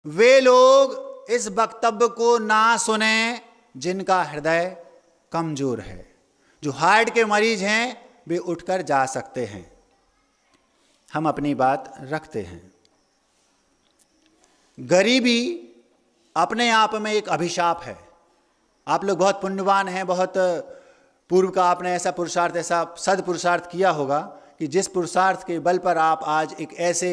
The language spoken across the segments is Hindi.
वे लोग इस वक्तव्य को ना सुने जिनका हृदय कमजोर है। जो हार्ट के मरीज हैं वे उठकर जा सकते हैं। हम अपनी बात रखते हैं। गरीबी अपने आप में एक अभिशाप है। आप लोग बहुत पुण्यवान हैं, बहुत पूर्व का आपने ऐसा पुरुषार्थ, ऐसा सदपुरुषार्थ किया होगा कि जिस पुरुषार्थ के बल पर आप आज एक ऐसे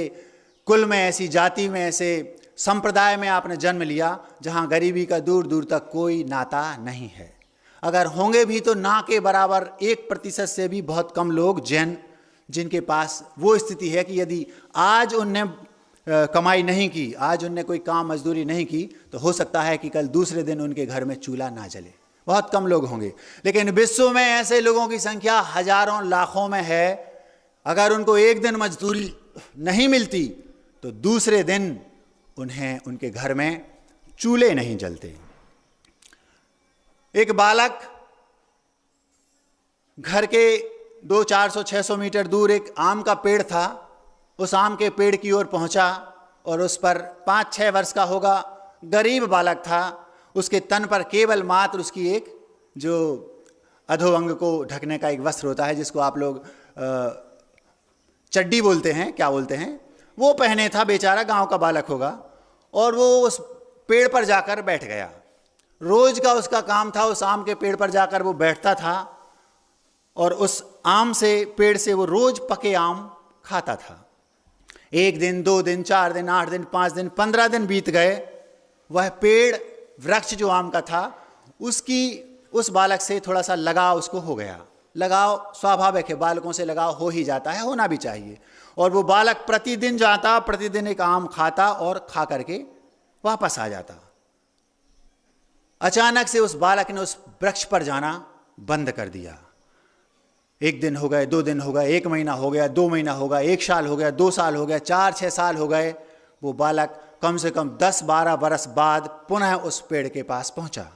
कुल में, ऐसी जाति में, ऐसे संप्रदाय में आपने जन्म लिया जहां गरीबी का दूर दूर तक कोई नाता नहीं है। अगर होंगे भी तो ना के बराबर 1% से भी बहुत कम लोग जैन जिनके पास वो स्थिति है कि यदि आज उनने कमाई नहीं की, आज उनने कोई काम मजदूरी नहीं की, तो हो सकता है कि कल दूसरे दिन उनके घर में चूल्हा ना जले। बहुत कम लोग होंगे, लेकिन विश्व में ऐसे लोगों की संख्या हजारों लाखों में है। अगर उनको एक दिन मजदूरी नहीं मिलती तो दूसरे दिन उन्हें उनके घर में चूल्हे नहीं जलते। एक बालक घर के 200-400-600 मीटर दूर एक आम का पेड़ था। उस आम के पेड़ की ओर पहुंचा और उस पर 5-6 वर्ष का होगा गरीब बालक था। उसके तन पर केवल मात्र उसकी एक जो अधोअंग को ढकने का एक वस्त्र होता है, जिसको आप लोग चड्डी बोलते हैं, क्या बोलते हैं, वो पहने था। बेचारा गांव का बालक होगा। और वो उस पेड़ पर जाकर बैठ गया। रोज का उसका काम था, उस आम के पेड़ पर जाकर वो बैठता था और उस आम से, पेड़ से वो रोज पके आम खाता था। 1 दिन, 2 दिन, 4 दिन, 8 दिन, 5 दिन, 15 दिन बीत गए। वह पेड़, वृक्ष जो आम का था, उसकी उस बालक से थोड़ा सा लगाव उसको हो गया। लगाव स्वाभाविक है, बालकों से लगाव हो ही जाता है, होना भी चाहिए। और वो बालक प्रतिदिन जाता, प्रतिदिन एक आम खाता और खा करके वापस आ जाता। अचानक से उस बालक ने उस वृक्ष पर जाना बंद कर दिया। 1 दिन हो गए, 2 दिन हो गए, 1 महीना हो गया, 2 महीना हो गया, 1 साल हो गया, 2 साल हो गया, 4-6 साल हो गए। वो बालक कम से कम 10-12 बरस बाद पुनः उस पेड़ के पास पहुंचा।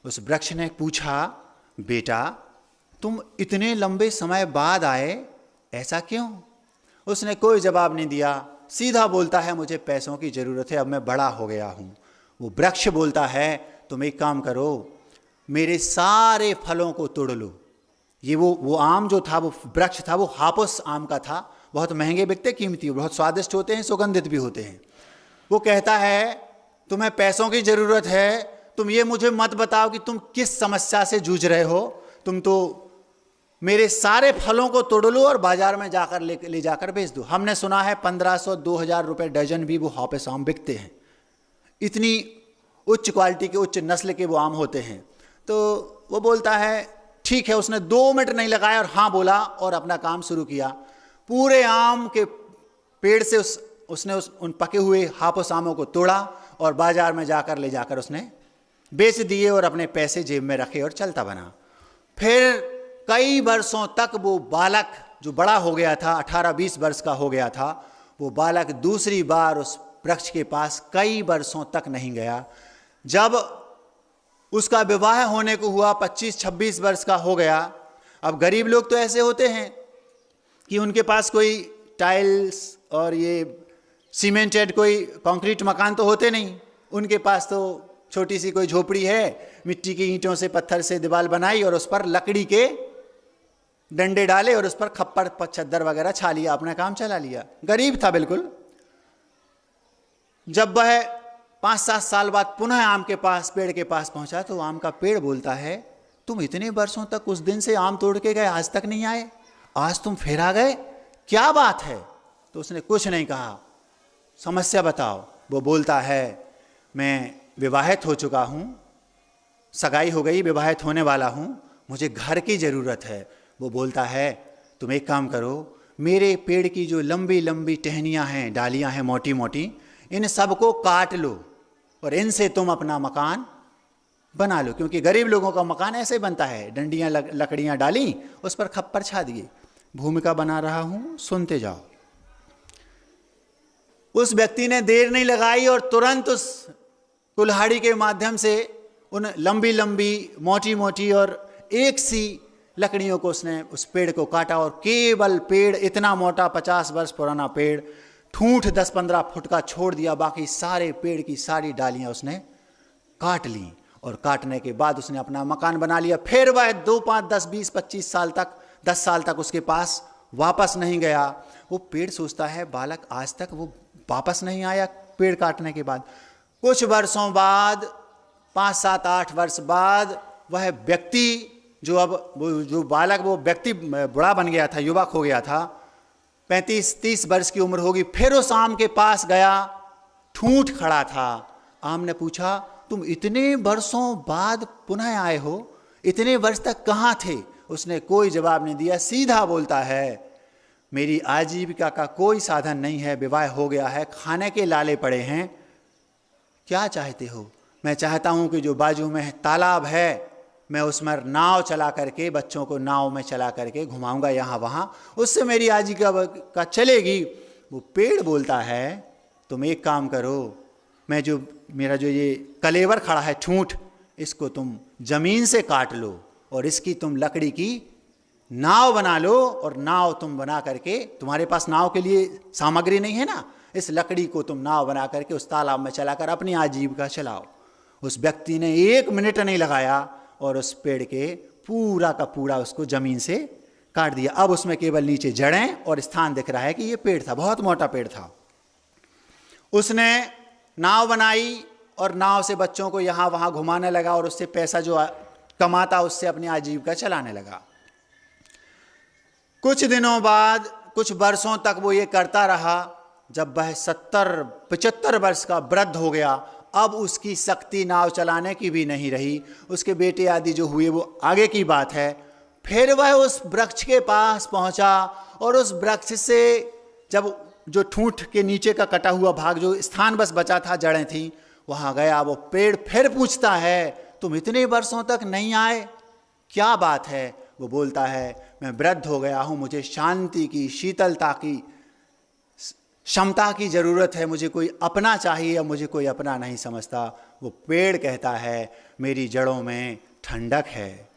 उस वृक्ष ने पूछा, बेटा तुम इतने लंबे समय बाद आए, ऐसा क्यों? उसने कोई जवाब नहीं दिया। सीधा बोलता है, मुझे पैसों की जरूरत है, अब मैं बड़ा हो गया हूं। वो वृक्ष बोलता है, तुम एक काम करो, मेरे सारे फलों को तोड़ लो। ये वो आम जो था, वो वृक्ष था, वो हापुस आम का था। बहुत महंगे बिकते, कीमती, बहुत स्वादिष्ट होते हैं, सुगंधित भी होते हैं। वो कहता है, तुम्हें पैसों की जरूरत है, तुम ये मुझे मत बताओ कि तुम किस समस्या से जूझ रहे हो, तुम तो मेरे सारे फलों को तोड़ लो और बाजार में जाकर ले जाकर बेच दो। हमने सुना है 1500-2000 रुपए डजन भी वो हापुस आम बिकते हैं। इतनी उच्च क्वालिटी के, उच्च नस्ल के वो आम होते हैं। तो वो बोलता है ठीक है। उसने 2 मिनट नहीं लगाया और हाँ बोला और अपना काम शुरू किया। पूरे आम के पेड़ से उसने उन पके हुए हापुस आमों को तोड़ा और बाजार में जाकर ले जाकर उसने बेच दिए और अपने पैसे जेब में रखे और चलता बना। फिर कई वर्षों तक वो बालक जो बड़ा हो गया था, 18-20 वर्ष का हो गया था, वो बालक दूसरी बार उस वृक्ष के पास कई वर्षों तक नहीं गया। जब उसका विवाह होने को हुआ, 25-26 वर्ष का हो गया। अब गरीब लोग तो ऐसे होते हैं कि उनके पास कोई टाइल्स और ये सीमेंटेड कोई कंक्रीट मकान तो होते नहीं। उनके पास तो छोटी सी कोई झोपड़ी है, मिट्टी की ईंटों से, पत्थर से दीवार बनाई और उस पर लकड़ी के डंडे डाले और उस पर खप्पर चद्दर वगैरह छा लिया, अपना काम चला लिया। गरीब था बिल्कुल। जब वह 5-7 साल बाद पुनः आम के पास, पेड़ के पास पहुंचा, तो आम का पेड़ बोलता है, तुम इतने वर्षों तक उस दिन से आम तोड़ के गए, आज तक नहीं आए, आज तुम फिर आ गए, क्या बात है? तो उसने कुछ नहीं कहा। समस्या बताओ। वो बोलता है, मैं विवाहित हो चुका हूं, सगाई हो गई, विवाहित होने वाला हूं, मुझे घर की जरूरत है। वो बोलता है, तुम एक काम करो, मेरे पेड़ की जो लंबी लंबी टहनियां हैं, डालियां हैं मोटी मोटी, इन सबको काट लो और इनसे तुम अपना मकान बना लो। क्योंकि गरीब लोगों का मकान ऐसे बनता है, डंडियां लकड़ियां डाली, उस पर खप्पर छा दिए। भूमिका बना रहा हूं, सुनते जाओ। उस व्यक्ति ने देर नहीं लगाई और तुरंत उस कुल्हाड़ी के माध्यम से उन लंबी लंबी, मोटी मोटी और एक सी लकड़ियों को उसने उस पेड़ को काटा और केवल पेड़, इतना मोटा 50 वर्ष पुराना पेड़, ठूंठ 10-15 फुट का छोड़ दिया, बाकी सारे पेड़ की सारी डालियां उसने काट ली। और काटने के बाद उसने अपना मकान बना लिया। फिर वह 2, 5, 10, 20, 25 साल तक, 10 साल तक उसके पास वापस नहीं गया। वो पेड़ सोचता है बालक आज तक वो वापस नहीं आया पेड़ काटने के बाद। कुछ वर्षों बाद, 5, 7, 8 वर्ष बाद वह व्यक्ति जो बालक, वो व्यक्ति बूढ़ा बन गया था, युवक हो गया था, 35-30 वर्ष की उम्र होगी। फिर उस आम के पास गया, ठूंठ खड़ा था। आम ने पूछा तुम इतने वर्षों बाद पुनः आए हो, इतने वर्ष तक कहाँ थे? उसने कोई जवाब नहीं दिया, सीधा बोलता है मेरी आजीविका का कोई साधन नहीं है, विवाह हो गया है, खाने के लाले पड़े हैं, क्या चाहते हो? मैं चाहता हूं कि जो बाजू में तालाब है मैं उसमें नाव चला करके, बच्चों को नाव में चला करके घुमाऊंगा यहाँ वहाँ, उससे मेरी आजीविका चलेगी। वो पेड़ बोलता है तुम एक काम करो, मेरा जो ये कलेवर खड़ा है ठूंठ, इसको तुम जमीन से काट लो और इसकी तुम लकड़ी की नाव बना लो, और नाव तुम बना करके, तुम्हारे पास नाव के लिए सामग्री नहीं है ना, इस लकड़ी को तुम नाव बना करके उस तालाब में चलाकर अपनी आजीविका चलाओ। उस व्यक्ति ने 1 मिनट नहीं लगाया और उस पेड़ के पूरा का पूरा उसको जमीन से काट दिया। अब उसमें केवल नीचे जड़ें और स्थान दिख रहा है कि ये पेड़ था, बहुत मोटा पेड़ था। उसने नाव बनाई और नाव से बच्चों को यहाँ वहाँ घुमाने लगा और उससे पैसा जो कमाता उससे अपनी आजीविका चलाने लगा। कुछ दिनों बाद, कुछ वर्षों तक वो ये करता रहा। जब वह 70-75 वर्ष का वृद्ध हो गया, अब उसकी शक्ति नाव चलाने की भी नहीं रही। उसके बेटे आदि जो हुए वो आगे की बात है। फिर वह उस वृक्ष के पास पहुंचा और उस वृक्ष से जब जो ठूंठ के नीचे का कटा हुआ भाग, जो स्थान बस बचा था, जड़ें थी, वहां गया। वो पेड़ फिर पूछता है तुम इतने वर्षों तक नहीं आए, क्या बात है? वो बोलता है मैं वृद्ध हो गया हूं, मुझे शांति की, शीतलता की, क्षमता की जरूरत है, मुझे कोई अपना चाहिए, या मुझे कोई अपना नहीं समझता। वो पेड़ कहता है मेरी जड़ों में ठंडक है,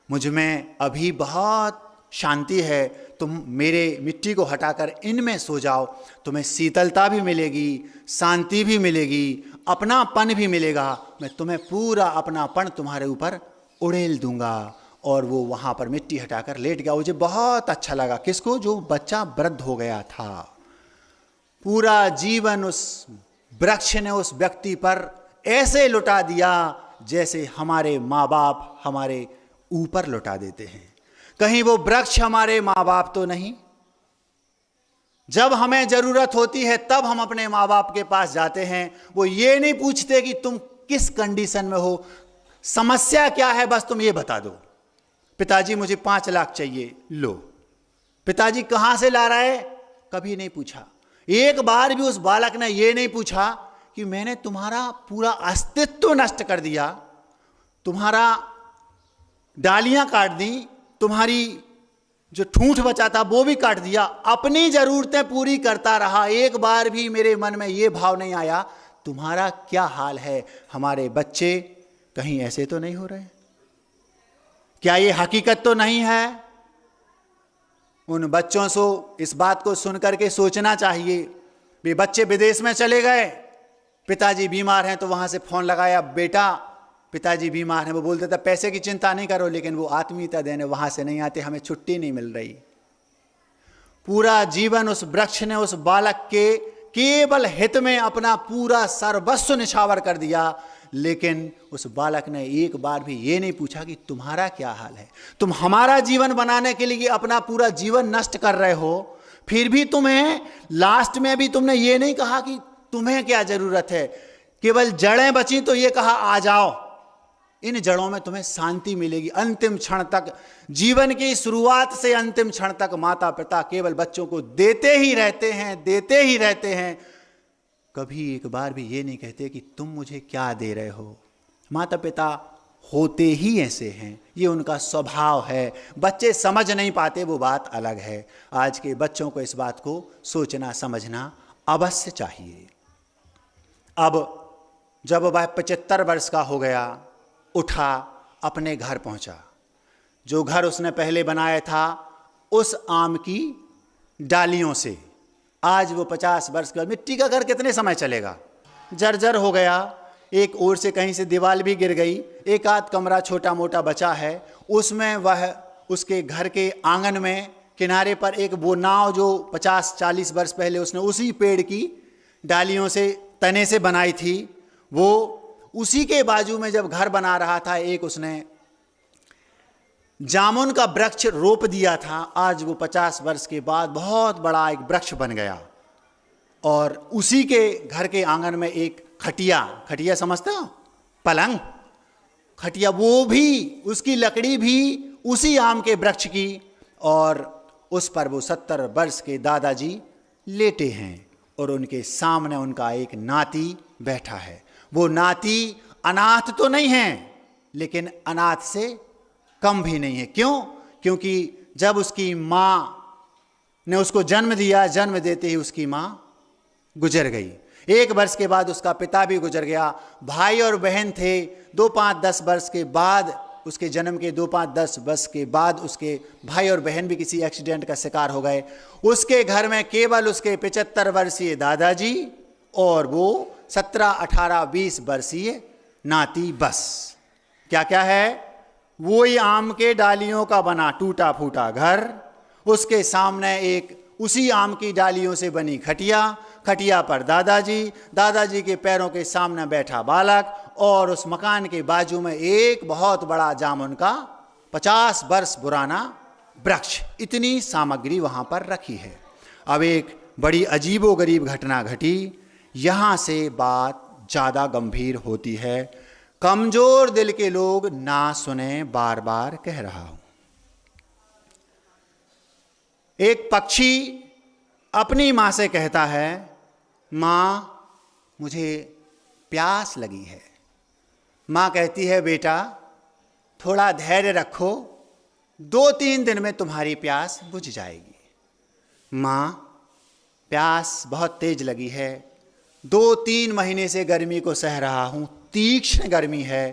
मुझ में अभी बहुत शांति है, तुम मेरे मिट्टी को हटाकर इनमें सो जाओ, तुम्हें शीतलता भी मिलेगी, शांति भी मिलेगी, अपनापन भी मिलेगा, मैं तुम्हें पूरा अपनापन तुम्हारे ऊपर उड़ेल दूंगा। और वो वहाँ पर मिट्टी हटाकर लेट गया। मुझे बहुत अच्छा लगा। किसको? जो बच्चा वृद्ध हो गया था। पूरा जीवन उस वृक्ष ने उस व्यक्ति पर ऐसे लुटा दिया जैसे हमारे माँ बाप हमारे ऊपर लुटा देते हैं। कहीं वो वृक्ष हमारे माँ बाप तो नहीं? जब हमें जरूरत होती है तब हम अपने माँ बाप के पास जाते हैं। वो ये नहीं पूछते कि तुम किस कंडीशन में हो, समस्या क्या है, बस तुम ये बता दो। पिताजी मुझे 5 लाख चाहिए, लो। पिताजी कहां से ला रहा है? कभी नहीं पूछा। एक बार भी उस बालक ने यह नहीं पूछा कि मैंने तुम्हारा पूरा अस्तित्व नष्ट कर दिया, तुम्हारा डालियां काट दी, तुम्हारी जो ठूंठ बचा था वो भी काट दिया, अपनी जरूरतें पूरी करता रहा। एक बार भी मेरे मन में यह भाव नहीं आया तुम्हारा क्या हाल है। हमारे बच्चे कहीं ऐसे तो नहीं हो रहे? क्या ये हकीकत तो नहीं है? उन बच्चों से इस बात को सुनकर के सोचना चाहिए। वे बच्चे विदेश में चले गए, पिताजी बीमार हैं तो वहां से फोन लगाया, बेटा पिताजी बीमार हैं। वो बोलते थे पैसे की चिंता नहीं करो, लेकिन वो आत्मीयता देने वहां से नहीं आते, हमें छुट्टी नहीं मिल रही। पूरा जीवन उस वृक्ष ने उस बालक के केवल हित में अपना पूरा सर्वस्व निछावर कर दिया, लेकिन उस बालक ने एक बार भी ये नहीं पूछा कि तुम्हारा क्या हाल है। तुम हमारा जीवन बनाने के लिए अपना पूरा जीवन नष्ट कर रहे हो, फिर भी तुम्हें लास्ट में भी तुमने ये नहीं कहा कि तुम्हें क्या जरूरत है। केवल जड़ें बची तो ये कहा आ जाओ, इन जड़ों में तुम्हें शांति मिलेगी। अंतिम क्षण तक, जीवन की शुरुआत से अंतिम क्षण तक माता पिता केवल बच्चों को देते ही रहते हैं, देते ही रहते हैं। कभी एक बार भी ये नहीं कहते कि तुम मुझे क्या दे रहे हो। माता पिता होते ही ऐसे हैं, ये उनका स्वभाव है। बच्चे समझ नहीं पाते, वो बात अलग है। आज के बच्चों को इस बात को सोचना समझना अवश्य चाहिए। अब जब वह 75 वर्ष का हो गया, उठा, अपने घर पहुंचा। जो घर उसने पहले बनाया था उस आम की डालियों से, आज वो 50 वर्ष के बाद मिट्टी का घर कितने समय चलेगा, जर्जर हो गया, एक ओर से कहीं से दीवार भी गिर गई, एक आध कमरा छोटा मोटा बचा है, उसमें वह उसके घर के आंगन में किनारे पर एक वो नाव जो 50-40 वर्ष पहले उसने उसी पेड़ की डालियों से तने से बनाई थी, वो उसी के बाजू में जब घर बना रहा था, एक उसने जामुन का वृक्ष रोप दिया था। आज वो 50 वर्ष के बाद बहुत बड़ा एक वृक्ष बन गया, और उसी के घर के आंगन में एक खटिया समझते हो, पलंग, खटिया, वो भी उसकी लकड़ी भी उसी आम के वृक्ष की, और उस पर वो 70 वर्ष के दादाजी लेटे हैं, और उनके सामने उनका एक नाती बैठा है। वो नाती अनाथ तो नहीं है, लेकिन अनाथ से कम भी नहीं है। क्यों? क्योंकि जब उसकी माँ ने उसको जन्म दिया, जन्म देते ही उसकी माँ गुजर गई। 1 वर्ष के बाद उसका पिता भी गुजर गया। भाई और बहन थे। 2-5-10 वर्ष के बाद, उसके जन्म के 2-5-10 वर्ष के बाद उसके भाई और बहन भी किसी एक्सीडेंट का शिकार हो गए। उसके घर में केवल उसके 75 वर्षीय दादाजी और वो 17-18-20 वर्षीय नाती, बस। क्या क्या है? वही आम के डालियों का बना टूटा फूटा घर, उसके सामने एक उसी आम की डालियों से बनी खटिया पर दादाजी के पैरों के सामने बैठा बालक, और उस मकान के बाजू में एक बहुत बड़ा जामुन का 50 वर्ष पुराना वृक्ष। इतनी सामग्री वहां पर रखी है। अब एक बड़ी अजीबोगरीब घटना घटी। यहां से बात ज्यादा गंभीर होती है। कमजोर दिल के लोग ना सुने, बार बार कह रहा हूं। एक पक्षी अपनी मां से कहता है, मां मुझे प्यास लगी है। मां कहती है, बेटा थोड़ा धैर्य रखो, 2-3 दिन में तुम्हारी प्यास बुझ जाएगी। मां, प्यास बहुत तेज लगी है, 2-3 महीने से गर्मी को सह रहा हूं, तीक्ष्ण गर्मी है,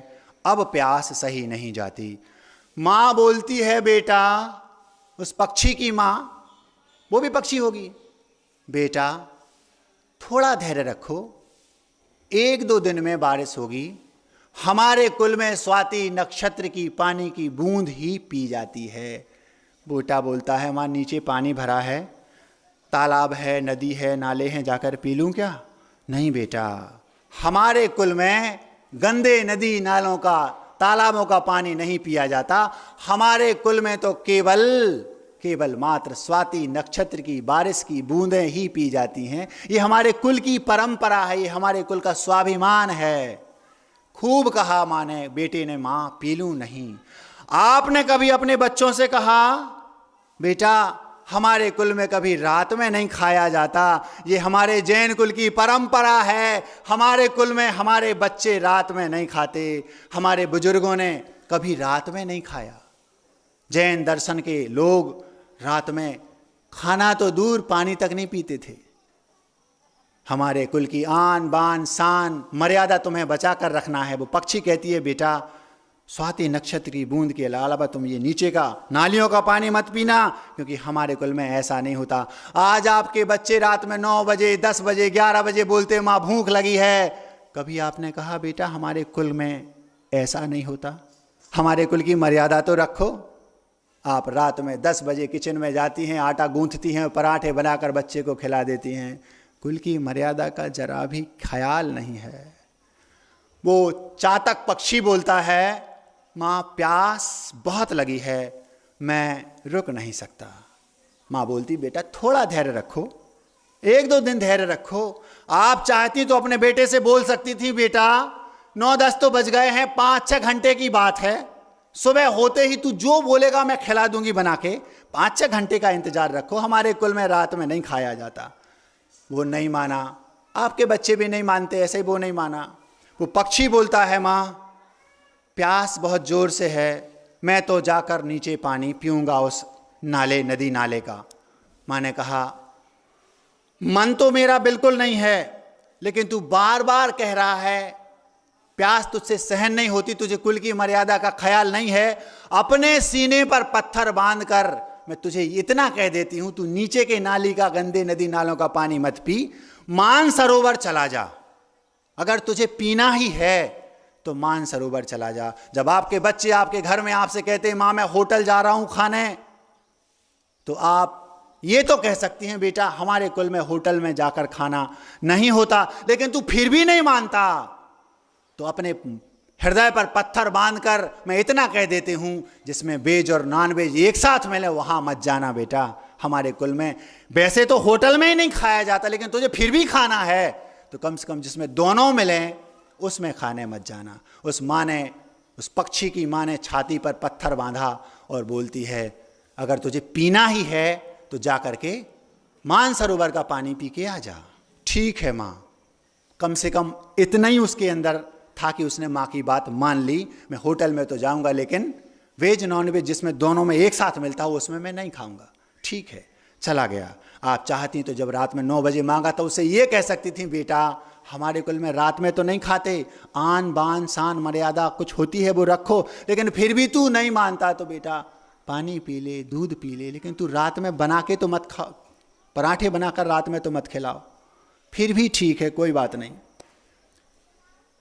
अब प्यास सही नहीं जाती। मां बोलती है, बेटा, उस पक्षी की मां, वो भी पक्षी होगी, बेटा थोड़ा धैर्य रखो, 1-2 दिन में बारिश होगी। हमारे कुल में स्वाति नक्षत्र की पानी की बूंद ही पी जाती है। बेटा बोलता है, मां नीचे पानी भरा है, तालाब है, नदी है, नाले हैं, जाकर पी लूं क्या? नहीं बेटा, हमारे कुल में गंदे नदी नालों का, तालाबों का पानी नहीं पिया जाता। हमारे कुल में तो केवल मात्र स्वाति नक्षत्र की बारिश की बूंदें ही पी जाती हैं। ये हमारे कुल की परंपरा है, ये हमारे कुल का स्वाभिमान है। खूब कहा मां ने, बेटे ने, मां पी लूं नहीं। आपने कभी अपने बच्चों से कहा, बेटा हमारे कुल में कभी रात में नहीं खाया जाता, ये हमारे जैन कुल की परंपरा है, हमारे कुल में हमारे बच्चे रात में नहीं खाते, हमारे बुजुर्गों ने कभी रात में नहीं खाया। जैन दर्शन के लोग रात में खाना तो दूर, पानी तक नहीं पीते थे। हमारे कुल की आन बान शान मर्यादा तुम्हें बचा कर रखना है। वो पक्षी कहती है, बेटा स्वाति नक्षत्र की बूंद के अलावा तुम ये नीचे का नालियों का पानी मत पीना, क्योंकि हमारे कुल में ऐसा नहीं होता। आज आपके बच्चे रात में 9 बजे, 10 बजे, 11 बजे बोलते, माँ भूख लगी है। कभी आपने कहा, बेटा हमारे कुल में ऐसा नहीं होता, हमारे कुल की मर्यादा तो रखो। आप रात में 10 बजे किचन में जाती हैं, आटा गूंथती हैं, पराठे बनाकर बच्चे को खिला देती हैं। कुल की मर्यादा का जरा भी ख्याल नहीं है। वो चातक पक्षी बोलता है, माँ प्यास बहुत लगी है, मैं रुक नहीं सकता। माँ बोलती, बेटा थोड़ा धैर्य रखो, 1-2 दिन धैर्य रखो। आप चाहती तो अपने बेटे से बोल सकती थी, बेटा 9-10 तो बज गए हैं, 5-6 घंटे की बात है, सुबह होते ही तू जो बोलेगा मैं खिला दूंगी बना के, 5-6 घंटे का इंतजार रखो, हमारे कुल में रात में नहीं खाया जाता। वो नहीं माना। आपके बच्चे भी नहीं मानते, ऐसे ही वो नहीं माना। वो पक्षी बोलता है, माँ प्यास बहुत जोर से है, मैं तो जाकर नीचे पानी पीऊंगा उस नाले, नदी नाले का। माँ ने कहा, मन तो मेरा बिल्कुल नहीं है, लेकिन तू बार बार कह रहा है, प्यास तुझसे सहन नहीं होती, तुझे कुल की मर्यादा का ख्याल नहीं है। अपने सीने पर पत्थर बांधकर मैं तुझे इतना कह देती हूं, तू नीचे के नाली का, गंदे नदी नालों का पानी मत पी, मानसरोवर चला जा। अगर तुझे पीना ही है तो मानसरोवर चला जा। जब आपके बच्चे आपके घर में आपसे कहते हैं मां मैं होटल जा रहा हूं खाने, तो आप ये तो कह सकती हैं बेटा हमारे कुल में होटल में जाकर खाना नहीं होता, लेकिन तू फिर भी नहीं मानता, तो अपने हृदय पर पत्थर बांधकर मैं इतना कह देती हूं, जिसमें वेज और नॉन वेज एक साथ मिले वहां मत जाना बेटा। हमारे कुल में वैसे तो होटल में ही नहीं खाया जाता, लेकिन तुझे फिर भी खाना है तो कम से कम जिसमें दोनों मिले उसमें खाने मत जाना। उस माँ ने, उस पक्षी की माँ ने छाती पर पत्थर बांधा और बोलती है अगर तुझे पीना ही है तो जा करके मानसरोवर का पानी पी के आ जा। ठीक है माँ, कम से कम इतना ही उसके अंदर था कि उसने माँ की बात मान ली, मैं होटल में तो जाऊंगा लेकिन वेज नॉन वेज जिसमें दोनों में एक साथ मिलता हो उसमें मैं नहीं खाऊंगा। ठीक है, चला गया। आप चाहती तो जब रात में 9 बजे मांगा तो उसे ये कह सकती थी बेटा हमारे कुल में रात में तो नहीं खाते, आन बान शान मर्यादा कुछ होती है वो रखो, लेकिन फिर भी तू नहीं मानता तो बेटा पानी पी ले, दूध पी ले, लेकिन तू रात में बना के तो मत खा, पराठे बनाकर रात में तो मत खिलाओ। फिर भी ठीक है, कोई बात नहीं।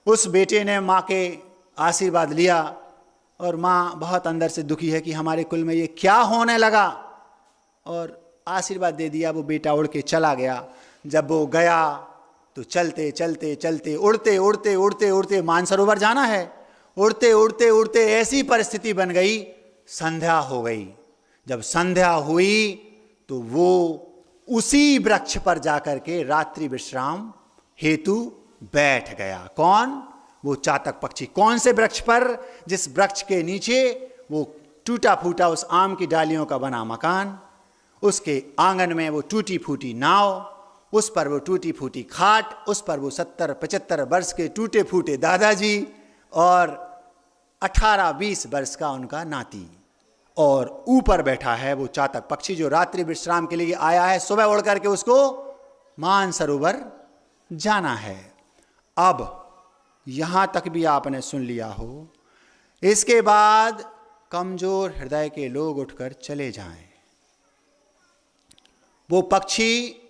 उस बेटे ने माँ के आशीर्वाद लिया और माँ बहुत अंदर से दुखी है कि हमारे कुल में ये क्या होने लगा, और आशीर्वाद दे दिया। वो बेटा उड़ के चला गया। जब वो गया तो चलते चलते चलते उड़ते उड़ते उड़ते उड़ते मानसरोवर जाना है, उड़ते उड़ते उड़ते ऐसी परिस्थिति बन गई, संध्या हो गई। जब संध्या हुई तो वो उसी वृक्ष पर जाकर के रात्रि विश्राम हेतु बैठ गया। कौन? वो चातक पक्षी। कौन से वृक्ष पर? जिस वृक्ष के नीचे वो टूटा फूटा उस आम की डालियों का बना मकान, उसके आंगन में वो टूटी फूटी नाव, उस पर वो टूटी फूटी खाट, उस पर वो 70-75 वर्ष के टूटे फूटे दादाजी और 18-20 वर्ष का उनका नाती, और ऊपर बैठा है वो चातक पक्षी जो रात्रि विश्राम के लिए आया है। सुबह उड़ करके उसको मानसरोवर जाना है। अब यहां तक भी आपने सुन लिया हो, इसके बाद कमजोर हृदय के लोग उठकर चले जाएं। वो पक्षी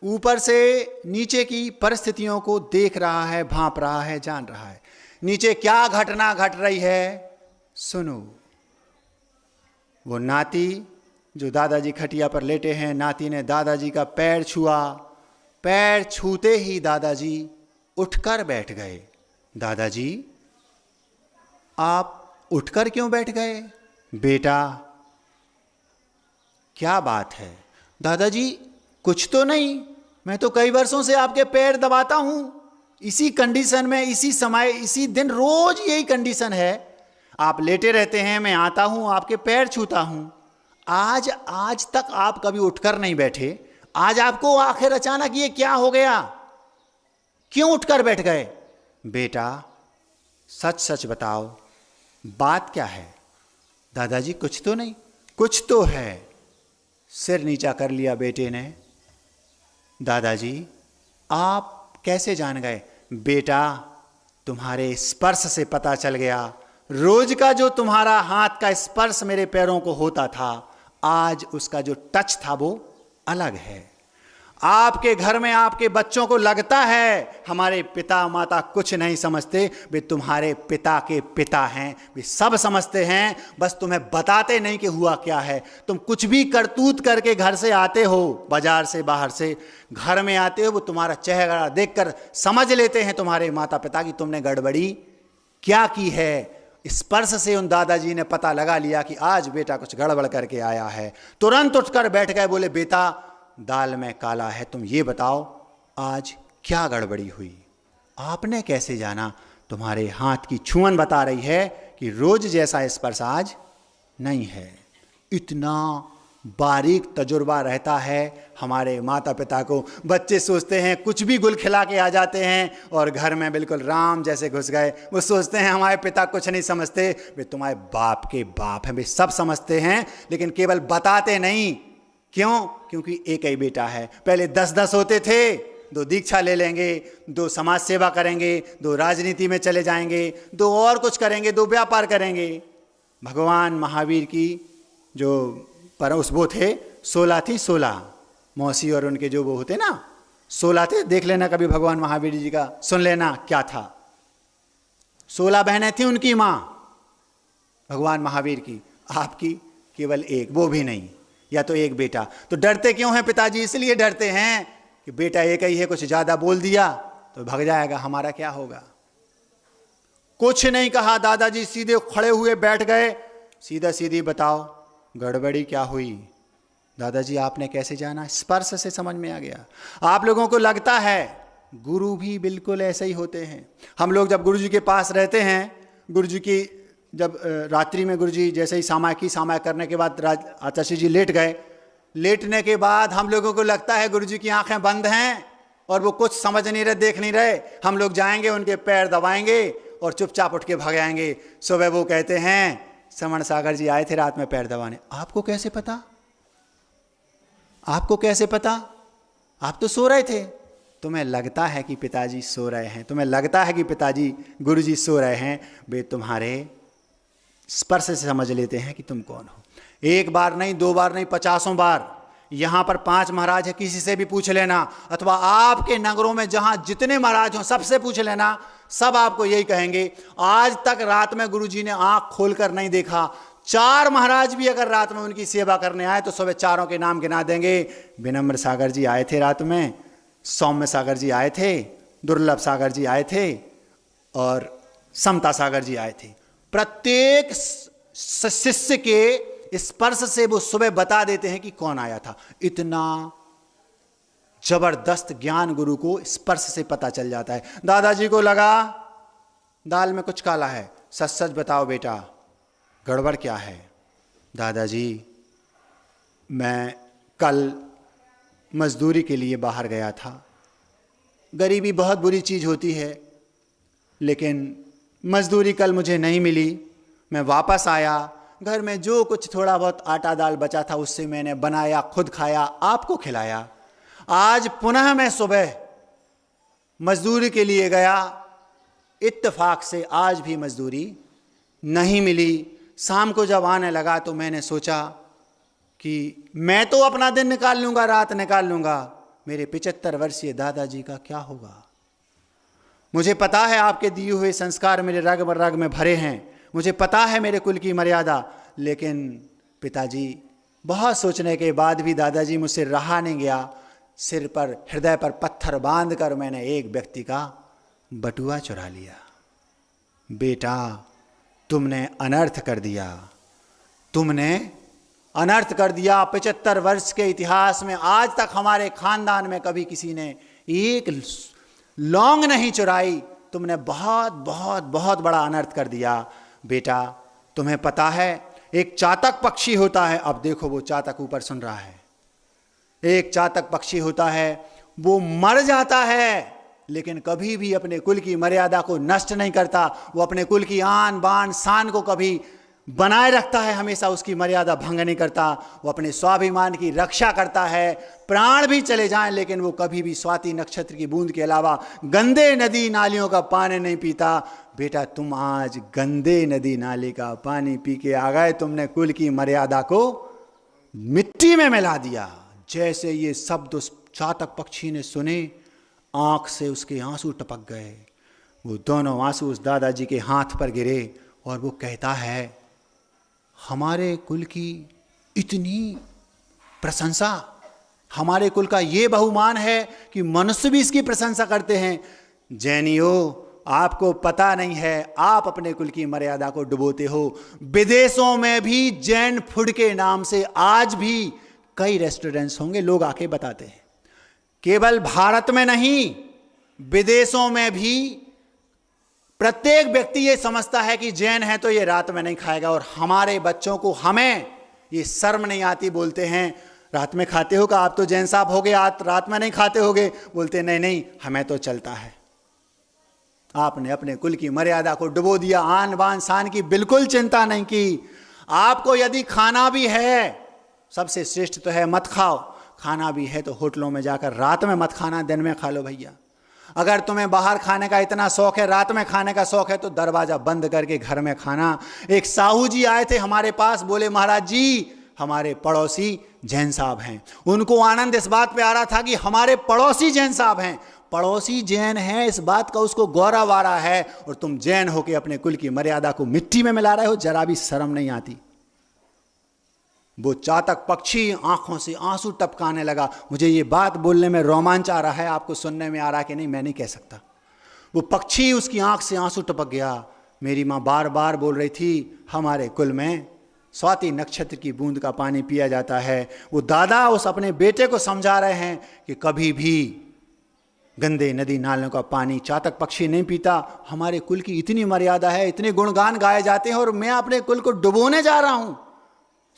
ऊपर से नीचे की परिस्थितियों को देख रहा है, भांप रहा है, जान रहा है नीचे क्या घटना घट रही है। सुनो, वो नाती जो दादाजी खटिया पर लेटे हैं, नाती ने दादाजी का पैर छुआ। पैर छूते ही दादाजी उठकर बैठ गए। दादाजी आप उठकर क्यों बैठ गए? बेटा क्या बात है? दादाजी कुछ तो नहीं, मैं तो कई वर्षों से आपके पैर दबाता हूं, इसी कंडीशन में, इसी समय, इसी दिन, रोज यही कंडीशन है। आप लेटे रहते हैं, मैं आता हूं, आपके पैर छूता हूं। आज तक आप कभी उठकर नहीं बैठे, आज आपको आखिर अचानक ये क्या हो गया? क्यों उठकर बैठ गए? बेटा सच सच बताओ, बात क्या है? दादाजी कुछ तो नहीं। कुछ तो है। सिर नीचा कर लिया बेटे ने। दादाजी आप कैसे जान गए? बेटा तुम्हारे स्पर्श से पता चल गया। रोज का जो तुम्हारा हाथ का स्पर्श मेरे पैरों को होता था, आज उसका जो टच था वो अलग है। आपके घर में आपके बच्चों को लगता है हमारे पिता माता कुछ नहीं समझते, वे तुम्हारे पिता के पिता हैं, वे सब समझते हैं, बस तुम्हें बताते नहीं कि हुआ क्या है। तुम कुछ भी करतूत करके घर से आते हो, बाजार से, बाहर से घर में आते हो, वो तुम्हारा चेहरा देखकर समझ लेते हैं तुम्हारे माता पिता की तुमने गड़बड़ी क्या की है। स्पर्श से उन दादाजी ने पता लगा लिया कि आज बेटा कुछ गड़बड़ करके आया है। तुरंत उठकर बैठ गए, बोले बेटा दाल में काला है, तुम ये बताओ आज क्या गड़बड़ी हुई? आपने कैसे जाना? तुम्हारे हाथ की छुअन बता रही है कि रोज जैसा स्पर्श आज नहीं है। इतना बारीक तजुर्बा रहता है हमारे माता पिता को। बच्चे सोचते हैं कुछ भी गुल खिला के आ जाते हैं और घर में बिल्कुल राम जैसे घुस गए। वो सोचते हैं हमारे पिता कुछ नहीं समझते। वे तुम्हारे बाप के बाप हैं, वे सब समझते हैं, लेकिन केवल बताते नहीं। क्यों? क्योंकि एक ही बेटा है। पहले 10-10 होते थे, 2 दीक्षा ले लेंगे, 2 समाज सेवा करेंगे, 2 राजनीति में चले जाएंगे, 2 और कुछ करेंगे, 2 व्यापार करेंगे। भगवान महावीर की जो पर उस वो थे 16 थी, 16 मौसी और उनके जो वो होते ना 16 थे। देख लेना कभी भगवान महावीर जी का, सुन लेना क्या था। 16 बहनें थी उनकी माँ भगवान महावीर की, आपकी केवल एक, वो भी नहीं, या तो एक बेटा। तो डरते क्यों हैं पिताजी? इसलिए डरते हैं कि बेटा एक ही है, कुछ ज्यादा बोल दिया तो भाग जाएगा, हमारा क्या होगा। कुछ नहीं कहा, दादाजी सीधे खड़े हुए बैठ गए। सीधा सीधी बताओ गड़बड़ी क्या हुई? दादाजी आपने कैसे जाना? स्पर्श से समझ में आ गया। आप लोगों को लगता है गुरु भी बिल्कुल ऐसे ही होते हैं। हम लोग जब गुरु जी के पास रहते हैं, गुरु जी की जब रात्रि में गुरु जी जैसे ही सामायिक करने के बाद आचार्य जी लेट गए, लेटने के बाद हम लोगों को लगता है गुरु जी की आंखें बंद हैं और वो कुछ समझ नहीं रहे, देख नहीं रहे। हम लोग जाएंगे, उनके पैर दबाएंगे और चुपचाप उठ के भाग आएंगे। सुबह वो कहते हैं श्रवण सागर जी आए थे रात में पैर दबाने। आपको कैसे पता? आपको कैसे पता? आप तो सो रहे थे। तुम्हें लगता है कि पिताजी सो रहे हैं, तुम्हें लगता है कि पिताजी गुरुजी सो रहे हैं, वे तुम्हारे स्पर्श से समझ लेते हैं कि तुम कौन हो। एक बार नहीं, 2 बार नहीं, 50 बार। यहां पर 5 महाराज है, किसी से भी पूछ लेना, अथवा आपके नगरों में जहां जितने महाराज हों सबसे पूछ लेना, सब आपको यही कहेंगे आज तक रात में गुरुजी ने आंख खोलकर नहीं देखा। 4 महाराज भी अगर रात में उनकी सेवा करने आए तो सुबह चारों के नाम गिना देंगे। विनम्र सागर जी आए थे रात में, सौम्य सागर जी आए थे, दुर्लभ सागर जी आए थे और समता सागर जी आए थे। प्रत्येक शिष्य के स्पर्श से वो सुबह बता देते हैं कि कौन आया था। इतना जबरदस्त ज्ञान गुरु को स्पर्श से पता चल जाता है। दादाजी को लगा दाल में कुछ काला है, सच सच बताओ बेटा गड़बड़ क्या है? दादाजी मैं कल मजदूरी के लिए बाहर गया था। गरीबी बहुत बुरी चीज़ होती है, लेकिन मजदूरी कल मुझे नहीं मिली। मैं वापस आया, घर में जो कुछ थोड़ा बहुत आटा दाल बचा था उससे मैंने बनाया, खुद खाया, आपको खिलाया। आज पुनः मैं सुबह मजदूरी के लिए गया, इत्तेफाक से आज भी मजदूरी नहीं मिली। शाम को जब आने लगा तो मैंने सोचा कि मैं तो अपना दिन निकाल लूँगा, रात निकाल लूँगा, मेरे 75 वर्षीय दादाजी का क्या होगा? मुझे पता है आपके दिए हुए संस्कार मेरे रग रग में भरे हैं, मुझे पता है मेरे कुल की मर्यादा, लेकिन पिताजी बहुत सोचने के बाद भी दादाजी मुझसे रहा नहीं गया। सिर पर, हृदय पर पत्थर बांधकर मैंने एक व्यक्ति का बटुआ चुरा लिया। बेटा तुमने अनर्थ कर दिया, तुमने अनर्थ कर दिया। 75 वर्ष के इतिहास में आज तक हमारे खानदान में कभी किसी ने एक लौंग नहीं चुराई। तुमने बहुत बहुत बहुत बड़ा अनर्थ कर दिया। बेटा तुम्हें पता है एक चातक पक्षी होता है, अब देखो वो चातक ऊपर सुन रहा है, एक चातक पक्षी होता है, वो मर जाता है लेकिन कभी भी अपने कुल की मर्यादा को नष्ट नहीं करता। वो अपने कुल की आन बान शान को कभी बनाए रखता है, हमेशा उसकी मर्यादा भंग नहीं करता। वो अपने स्वाभिमान की रक्षा करता है, प्राण भी चले जाएं लेकिन वो कभी भी स्वाति नक्षत्र की बूंद के अलावा गंदे नदी नालियों का पानी नहीं पीता। बेटा तुम आज गंदे नदी नाले का पानी पी के आ गए, तुमने कुल की मर्यादा को मिट्टी में मिला दिया। जैसे ये शब्द उस चातक पक्षी ने सुने, आंख से उसके आंसू टपक गए। वो दोनों आंसू उस दादाजी के हाथ पर गिरे और वो कहता है हमारे कुल की इतनी प्रशंसा, हमारे कुल का ये बहुमान है कि मनुष्य भी इसकी प्रशंसा करते हैं। जैनियों आपको पता नहीं है, आप अपने कुल की मर्यादा को डुबोते हो। विदेशों में भी जैन फूड के नाम से आज भी कई रेस्टोरेंट्स होंगे, लोग आके बताते हैं। केवल भारत में नहीं, विदेशों में भी प्रत्येक व्यक्ति ये समझता है कि जैन है तो ये रात में नहीं खाएगा। और हमारे बच्चों को, हमें ये शर्म नहीं आती, बोलते हैं रात में खाते हो का? आप तो जैन साहब हो गए, आप रात में नहीं खाते होगे। बोलते नहीं नहीं हमें तो चलता है। आपने अपने कुल की मर्यादा को डुबो दिया, आन बान शान की बिल्कुल चिंता नहीं की। आपको यदि खाना भी है, सबसे श्रेष्ठ तो है मत खाओ, खाना भी है तो होटलों में जाकर रात में मत खाना, दिन में खा लो भैया। अगर तुम्हें बाहर खाने का इतना शौक है, रात में खाने का शौक है, तो दरवाजा बंद करके घर में खाना। एक साहू जी आए थे हमारे पास, बोले महाराज जी हमारे पड़ोसी जैन साहब हैं। उनको आनंद इस बात पे आ रहा था कि हमारे पड़ोसी जैन साहब हैं, पड़ोसी जैन हैं, इस बात का उसको गौरव आ रहा है, और तुम जैन होके अपने कुल की मर्यादा को मिट्टी में मिला रहे हो, जरा भी शर्म नहीं आती। वो चातक पक्षी आंखों से आंसू टपकाने लगा। मुझे ये बात बोलने में रोमांच आ रहा है, आपको सुनने में आ रहा है कि नहीं मैं नहीं कह सकता। वो पक्षी, उसकी आंख से आंसू टपक गया। मेरी माँ बार बार बोल रही थी हमारे कुल में स्वाति नक्षत्र की बूंद का पानी पिया जाता है। वो दादा उस अपने बेटे को समझा रहे हैं कि कभी भी गंदे नदी नालों का पानी चातक पक्षी नहीं पीता। हमारे कुल की इतनी मर्यादा है, इतने गुणगान गाए जाते हैं, और मैं अपने कुल को डुबोने जा रहा हूं।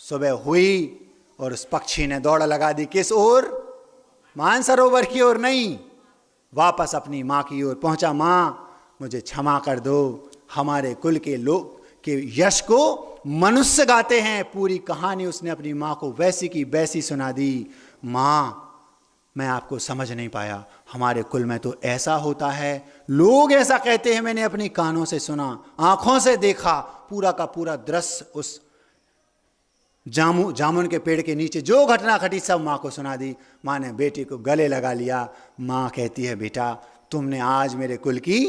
सुबह हुई और उस पक्षी ने दौड़ लगा दी, किस ओर? मानसरोवर की ओर नहीं, वापस अपनी माँ की ओर पहुंचा। माँ मुझे क्षमा कर दो, हमारे कुल के लोग के यश को मनुष्य गाते हैं। पूरी कहानी उसने अपनी माँ को वैसी की वैसी सुना दी। माँ मैं आपको समझ नहीं पाया, हमारे कुल में तो ऐसा होता है, लोग ऐसा कहते हैं, मैंने अपनी कानों से सुना, आंखों से देखा, पूरा का पूरा दृश्य उस जामुन के पेड़ के नीचे जो घटना घटी सब माँ को सुना दी। माँ ने बेटी को गले लगा लिया। माँ कहती है बेटा तुमने आज मेरे कुल की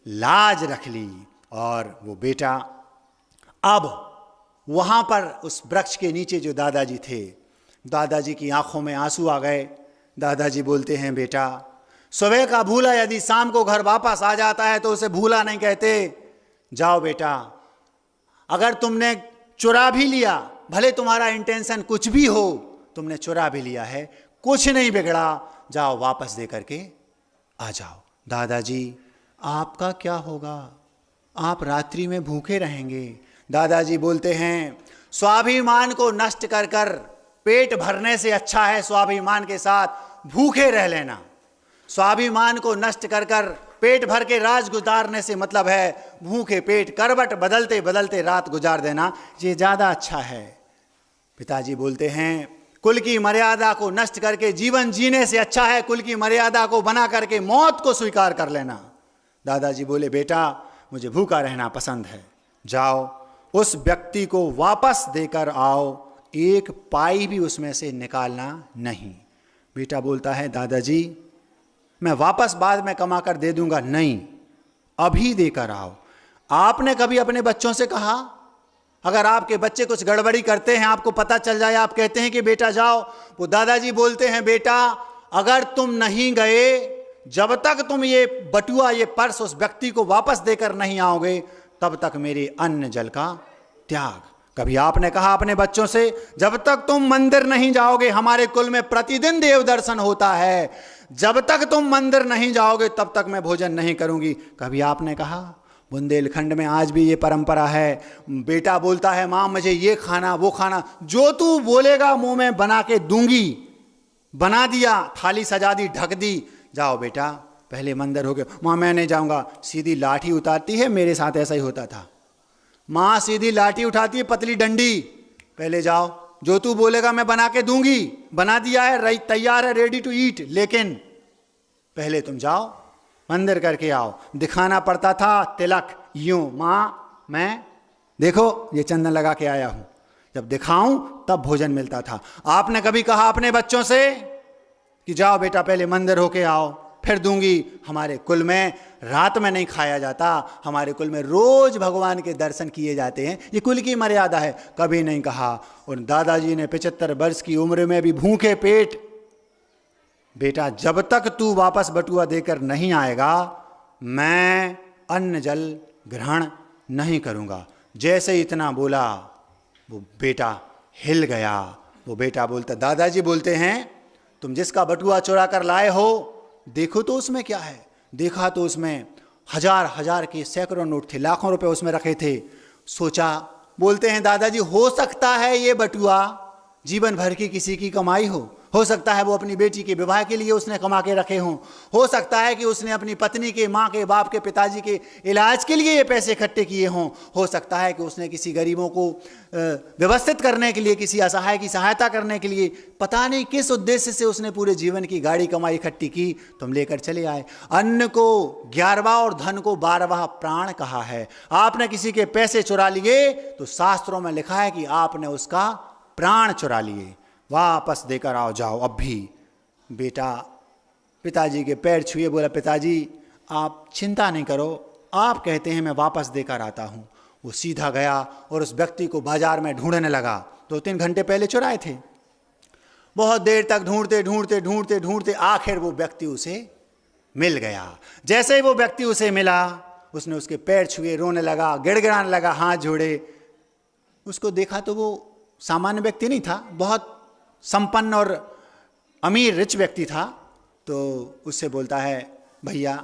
लाज रख ली। और वो बेटा अब वहाँ पर उस वृक्ष के नीचे जो दादाजी थे, दादाजी की आंखों में आंसू आ गए। दादाजी बोलते हैं बेटा सुबह का भूला यदि शाम को घर वापस आ जाता है तो उसे भूला नहीं कहते। जाओ बेटा, अगर तुमने चुरा भी लिया, भले तुम्हारा इंटेंशन कुछ भी हो, तुमने चुरा भी लिया है, कुछ नहीं बिगड़ा, जाओ वापस दे करके आ जाओ। दादाजी आपका क्या होगा, आप रात्रि में भूखे रहेंगे। दादाजी बोलते हैं स्वाभिमान को नष्ट कर कर पेट भरने से अच्छा है स्वाभिमान के साथ भूखे रह लेना। स्वाभिमान को नष्ट कर कर पेट भर के रात गुजारने से मतलब है भूखे पेट करवट बदलते बदलते रात गुजार देना, ये ज़्यादा अच्छा है। पिताजी बोलते हैं कुल की मर्यादा को नष्ट करके जीवन जीने से अच्छा है कुल की मर्यादा को बना करके मौत को स्वीकार कर लेना। दादाजी बोले बेटा मुझे भूखा रहना पसंद है, जाओ उस व्यक्ति को वापस देकर आओ, एक पाई भी उसमें से निकालना नहीं। बेटा बोलता है दादाजी मैं वापस बाद में कमा कर दे दूंगा। नहीं, अभी देकर आओ। आपने कभी अपने बच्चों से कहा, अगर आपके बच्चे कुछ गड़बड़ी करते हैं, आपको पता चल जाए, आप कहते हैं कि बेटा जाओ, वो दादाजी बोलते हैं बेटा अगर तुम नहीं गए, जब तक तुम ये बटुआ ये पर्स उस व्यक्ति को वापस देकर नहीं आओगे, तब तक मेरे अन्न जल का त्याग। कभी आपने कहा अपने बच्चों से जब तक तुम मंदिर नहीं जाओगे, हमारे कुल में प्रतिदिन देव दर्शन होता है, जब तक तुम मंदिर नहीं जाओगे तब तक मैं भोजन नहीं करूंगी। कभी आपने कहा? बुंदेलखंड में आज भी ये परंपरा है, बेटा बोलता है माँ मुझे ये खाना वो खाना, जो तू बोलेगा मुंह में बना के दूंगी। बना दिया, थाली सजा दी, ढक दी, जाओ बेटा पहले मंदिर हो गया। माँ मैं नहीं जाऊंगा, सीधी लाठी उतारती है, मेरे साथ ऐसा ही होता था। माँ सीधी लाठी उठाती है, पतली डंडी, पहले जाओ जो तू बोलेगा मैं बना के दूंगी। बना दिया है, तैयार है, रेडी टू ईट, लेकिन पहले तुम जाओ मंदिर करके आओ। दिखाना पड़ता था तिलक, यूं माँ मैं देखो ये चंदन लगा के आया हूं, जब दिखाऊं तब भोजन मिलता था। आपने कभी कहा अपने बच्चों से कि जाओ बेटा पहले मंदिर होके आओ फिर दूंगी? हमारे कुल में रात में नहीं खाया जाता, हमारे कुल में रोज भगवान के दर्शन किए जाते हैं, ये कुल की मर्यादा है। कभी नहीं कहा। और दादाजी ने 75 वर्ष की उम्र में भी भूखे पेट, बेटा जब तक तू वापस बटुआ देकर नहीं आएगा मैं अन्न जल ग्रहण नहीं करूंगा। जैसे इतना बोला वो बेटा हिल गया। वो बेटा बोलता, दादाजी बोलते हैं तुम जिसका बटुआ चुरा कर लाए हो देखो तो उसमें क्या है। देखा तो उसमें हजार हजार के सैकड़ों नोट थे, लाखों रुपए उसमें रखे थे। सोचा, बोलते हैं दादाजी हो सकता है ये बटुआ जीवन भर की किसी की कमाई हो सकता है वो अपनी बेटी के विवाह के लिए उसने कमा के रखे हों, हो सकता है कि उसने अपनी पत्नी के, माँ के, बाप के, पिताजी के इलाज के लिए ये पैसे इकट्ठे किए हों, हो सकता है कि उसने किसी गरीबों को व्यवस्थित करने के लिए, किसी असहाय की सहायता करने के लिए, पता नहीं किस उद्देश्य से उसने पूरे जीवन की गाड़ी कमाई इकट्ठी की, तुम लेकर चले आए। अन्न को 11वां और धन को 12वां प्राण कहा है। आपने किसी के पैसे चुरा लिए तो शास्त्रों में लिखा है कि आपने उसका प्राण चुरा लिए, वापस देकर आओ, जाओ अब भी। बेटा पिताजी के पैर छुए, बोला पिताजी आप चिंता नहीं करो, आप कहते हैं मैं वापस देकर आता हूँ। वो सीधा गया और उस व्यक्ति को बाजार में ढूंढने लगा। 2-3 घंटे पहले चुराए थे। बहुत देर तक ढूंढते ढूंढते ढूंढते ढूंढते आखिर वो व्यक्ति उसे मिल गया। जैसे ही वो व्यक्ति उसे मिला, उसने उसके पैर छुए, रोने लगा, गिड़गिड़ाने लगा, हाथ जोड़े। उसको देखा तो वो सामान्य व्यक्ति नहीं था, बहुत संपन्न और अमीर रिच व्यक्ति था। तो उससे बोलता है भैया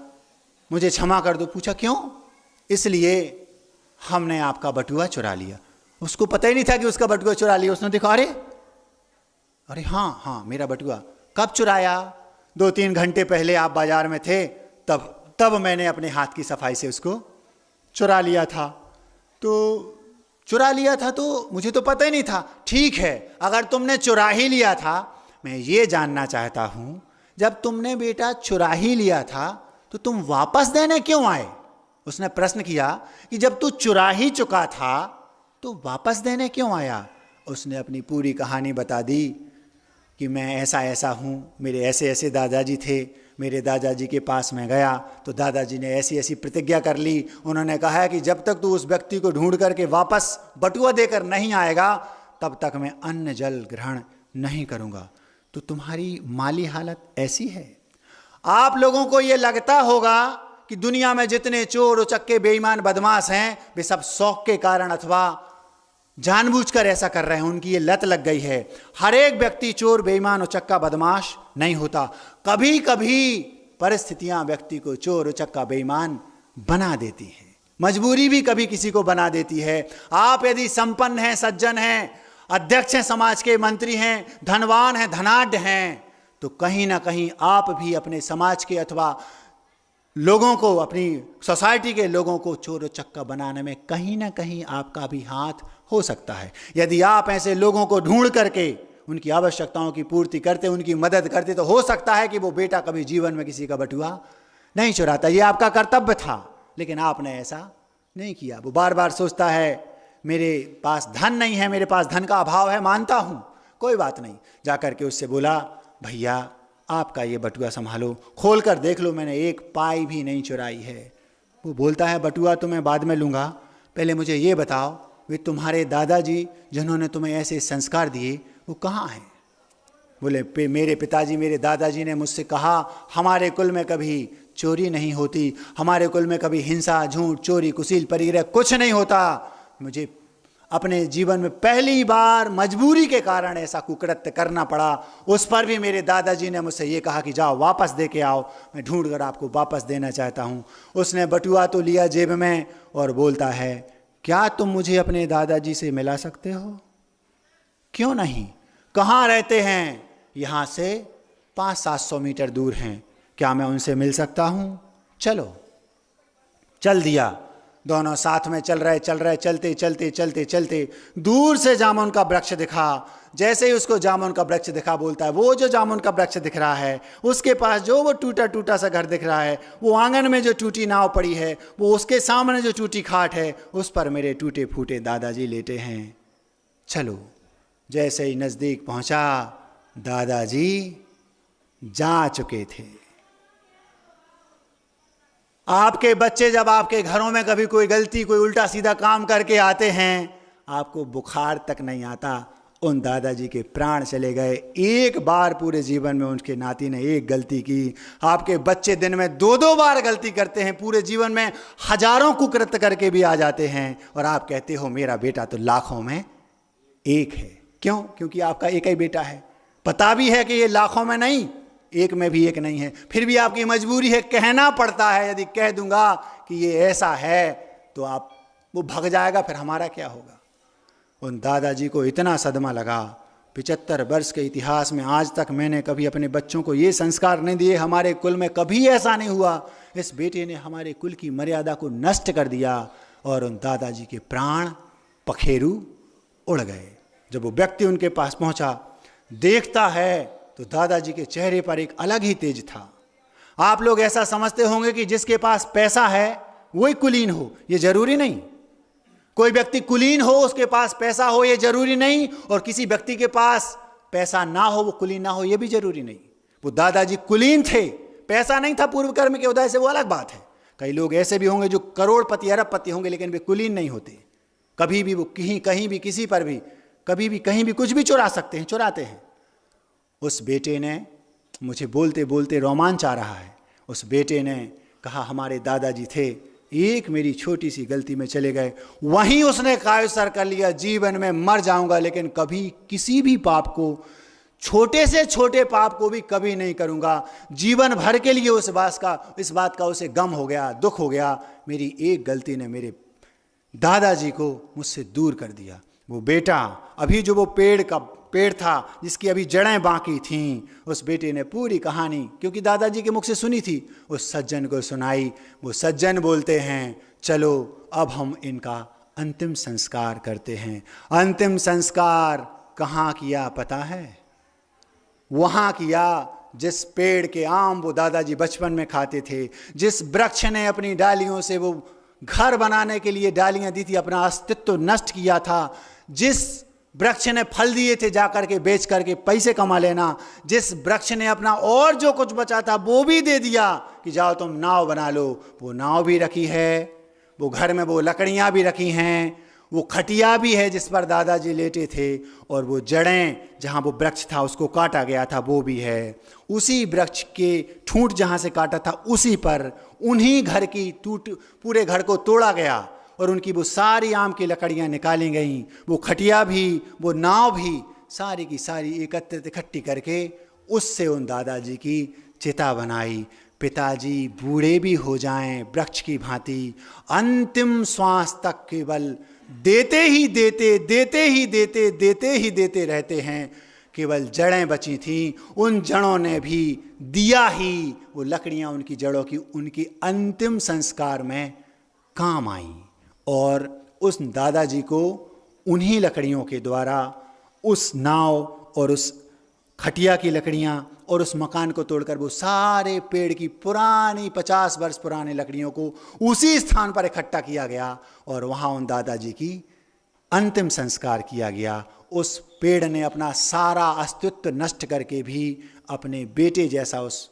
मुझे क्षमा कर दो। पूछा क्यों? इसलिए हमने आपका बटुआ चुरा लिया। उसको पता ही नहीं था कि उसका बटुआ चुरा लिया। उसने देखा अरे हाँ मेरा बटुआ। कब चुराया? 2-3 घंटे पहले आप बाजार में थे, तब मैंने अपने हाथ की सफाई से उसको चुरा लिया था। तो चुरा लिया था तो मुझे तो पता ही नहीं था। ठीक है, अगर तुमने चुरा ही लिया था, मैं ये जानना चाहता हूं, जब तुमने बेटा चुरा ही लिया था तो तुम वापस देने क्यों आए? उसने प्रश्न किया कि जब तू चुरा ही चुका था तो वापस देने क्यों आया? उसने अपनी पूरी कहानी बता दी कि मैं ऐसा हूँ, मेरे ऐसे दादाजी थे, मेरे दादाजी के पास मैं गया तो दादाजी ने ऐसी प्रतिज्ञा कर ली। उन्होंने कहा कि जब तक तू उस व्यक्ति को ढूंढ करके वापस बटुआ देकर नहीं आएगा, तब तक मैं अन्न जल ग्रहण नहीं करूँगा। तो तुम्हारी माली हालत ऐसी है। आप लोगों को ये लगता होगा कि दुनिया में जितने चोर उचक्के बेईमान बदमाश हैं, वे सब शौक के कारण अथवा जानबूझकर ऐसा कर रहे हैं, उनकी ये लत लग गई है। हर एक व्यक्ति चोर बेईमान उचक्का बदमाश नहीं होता। कभी कभी परिस्थितियां व्यक्ति को चोर उचक्का बेईमान बना देती हैं, मजबूरी भी कभी किसी को बना देती है। आप यदि संपन्न हैं, सज्जन हैं, अध्यक्ष हैं, समाज के मंत्री हैं, धनवान हैं, धनाढ्य हैं, तो कहीं ना कहीं आप भी अपने समाज के अथवा लोगों को, अपनी सोसाइटी के लोगों को चोर चक्का बनाने में कहीं ना कहीं आपका भी हाथ हो सकता है। यदि आप ऐसे लोगों को ढूंढ करके उनकी आवश्यकताओं की पूर्ति करते, उनकी मदद करते, तो हो सकता है कि वो बेटा कभी जीवन में किसी का बटुआ नहीं चुराता। ये आपका कर्तव्य था, लेकिन आपने ऐसा नहीं किया। वो बार बार सोचता है मेरे पास धन नहीं है, मेरे पास धन का अभाव है, मानता हूं, कोई बात नहीं। जाकर के उससे बोला भैया आपका ये बटुआ संभालो, खोल कर देख लो, मैंने एक पाई भी नहीं चुराई है। वो बोलता है बटुआ तो मैं बाद में लूँगा, पहले मुझे ये बताओ वे तुम्हारे दादाजी जिन्होंने तुम्हें ऐसे संस्कार दिए वो कहाँ हैं? बोले मेरे पिताजी, मेरे दादाजी ने मुझसे कहा हमारे कुल में कभी चोरी नहीं होती, हमारे कुल में कभी हिंसा, झूठ, चोरी, कुसील, परिग्रह कुछ नहीं होता। मुझे अपने जीवन में पहली बार मजबूरी के कारण ऐसा कुकृत्य करना पड़ा। उस पर भी मेरे दादाजी ने मुझसे ये कहा कि जाओ वापस दे के आओ, मैं ढूंढ कर आपको वापस देना चाहता हूँ। उसने बटुआ तो लिया जेब में और बोलता है क्या तुम मुझे अपने दादाजी से मिला सकते हो? क्यों नहीं? कहाँ रहते हैं? यहाँ से 500-700 मीटर दूर हैं, क्या मैं उनसे मिल सकता हूँ? चलो। चल दिया। दोनों साथ में चल रहे, चलते चलते चलते चलते दूर से जामुन का वृक्ष दिखा। जैसे ही उसको जामुन का वृक्ष दिखा, बोलता है वो जो जामुन का वृक्ष दिख रहा है उसके पास जो वो टूटा टूटा सा घर दिख रहा है, वो आंगन में जो टूटी नाव पड़ी है, वो उसके सामने जो टूटी खाट है, उस पर मेरे टूटे फूटे दादाजी लेटे हैं। चलो। जैसे ही नजदीक पहुंचा, दादाजी जा चुके थे। आपके बच्चे जब आपके घरों में कभी कोई गलती, कोई उल्टा सीधा काम करके आते हैं, आपको बुखार तक नहीं आता। उन दादाजी के प्राण चले गए। एक बार पूरे जीवन में उनके नाती ने एक गलती की। आपके बच्चे दिन में 2-2 बार गलती करते हैं, पूरे जीवन में हजारों कुकृत्य करके भी आ जाते हैं, और आप कहते हो मेरा बेटा तो लाखों में एक है। क्यों? क्योंकि आपका एक ही बेटा है। पता भी है कि ये लाखों में नहीं, एक में भी एक नहीं है, फिर भी आपकी मजबूरी है, कहना पड़ता है। यदि कह दूंगा कि ये ऐसा है तो आप वो भाग जाएगा, फिर हमारा क्या होगा? उन दादाजी को इतना सदमा लगा। 75 वर्ष के इतिहास में आज तक मैंने कभी अपने बच्चों को ये संस्कार नहीं दिए, हमारे कुल में कभी ऐसा नहीं हुआ। इस बेटे ने हमारे कुल की मर्यादा को नष्ट कर दिया, और उन दादाजी के प्राण पखेरु उड़ गए। जब वो व्यक्ति उनके पास पहुंचा, देखता है तो दादाजी के चेहरे पर एक अलग ही तेज था। आप लोग ऐसा समझते होंगे कि जिसके पास पैसा है वही कुलीन हो, ये जरूरी नहीं। कोई व्यक्ति कुलीन हो, उसके पास पैसा हो, ये जरूरी नहीं, और किसी व्यक्ति के पास पैसा ना हो वो कुलीन ना हो, ये भी जरूरी नहीं। वो दादाजी कुलीन थे, पैसा नहीं था पूर्व कर्म के उदय से, वो अलग बात है। कई लोग ऐसे भी होंगे जो करोड़पति अरबपति होंगे लेकिन वे कुलीन नहीं होते। कभी भी वो कहीं भी किसी पर भी कभी भी कहीं भी कुछ भी चुरा सकते हैं, चुराते हैं। उस बेटे ने, मुझे बोलते बोलते रोमांच आ रहा है, उस बेटे ने कहा हमारे दादाजी थे, एक मेरी छोटी सी गलती में चले गए, वहीं उसने कायसर कर लिया, जीवन में मर जाऊंगा लेकिन कभी किसी भी पाप को, छोटे से छोटे पाप को भी कभी नहीं करूंगा। जीवन भर के लिए इस बात का उसे गम हो गया, दुख हो गया, मेरी एक गलती ने मेरे दादाजी को मुझसे दूर कर दिया। वो बेटा अभी जो वो पेड़ था जिसकी अभी जड़ें बाकी थीं, उस बेटे ने पूरी कहानी, क्योंकि दादाजी के मुख से सुनी थी, उस सज्जन को सुनाई। वो सज्जन बोलते हैं चलो अब हम इनका अंतिम संस्कार करते हैं। अंतिम संस्कार कहाँ किया पता है? वहाँ किया जिस पेड़ के आम वो दादाजी बचपन में खाते थे, जिस वृक्ष ने अपनी डालियों से वो घर बनाने के लिए डालियां दी थी, अपना अस्तित्व नष्ट किया था, जिस वृक्ष ने फल दिए थे जाकर के बेच करके पैसे कमा लेना, जिस वृक्ष ने अपना और जो कुछ बचा था वो भी दे दिया कि जाओ तुम नाव बना लो, वो नाव भी रखी है, वो घर में वो लकड़ियां भी रखी हैं, वो खटिया भी है जिस पर दादाजी लेटे थे, और वो जड़ें जहाँ वो वृक्ष था उसको काटा गया था वो भी है। उसी वृक्ष के ठूंठ जहाँ से काटा था उसी पर उन्हीं घर की पूरे घर को तोड़ा गया और उनकी वो सारी आम की लकड़ियाँ निकाली गईं, वो खटिया भी, वो नाव भी, सारी की सारी एकत्रित इकट्ठी करके उससे उन दादाजी की चिता बनाई। पिताजी बूढ़े भी हो जाएं वृक्ष की भांति, अंतिम श्वास तक केवल देते ही देते रहते हैं। केवल जड़ें बची थीं, उन जड़ों ने भी दिया ही, वो लकड़ियां उनकी जड़ों की उनकी अंतिम संस्कार में काम आईं। और उस दादाजी को उन्हीं लकड़ियों के द्वारा उस नाव और उस खटिया की लकड़ियां और उस मकान को तोड़कर वो सारे पेड़ की पुरानी 50 वर्ष पुरानी लकड़ियों को उसी स्थान पर इकट्ठा किया गया और वहाँ उन दादाजी की अंतिम संस्कार किया गया। उस पेड़ ने अपना सारा अस्तित्व नष्ट करके भी अपने बेटे जैसा उस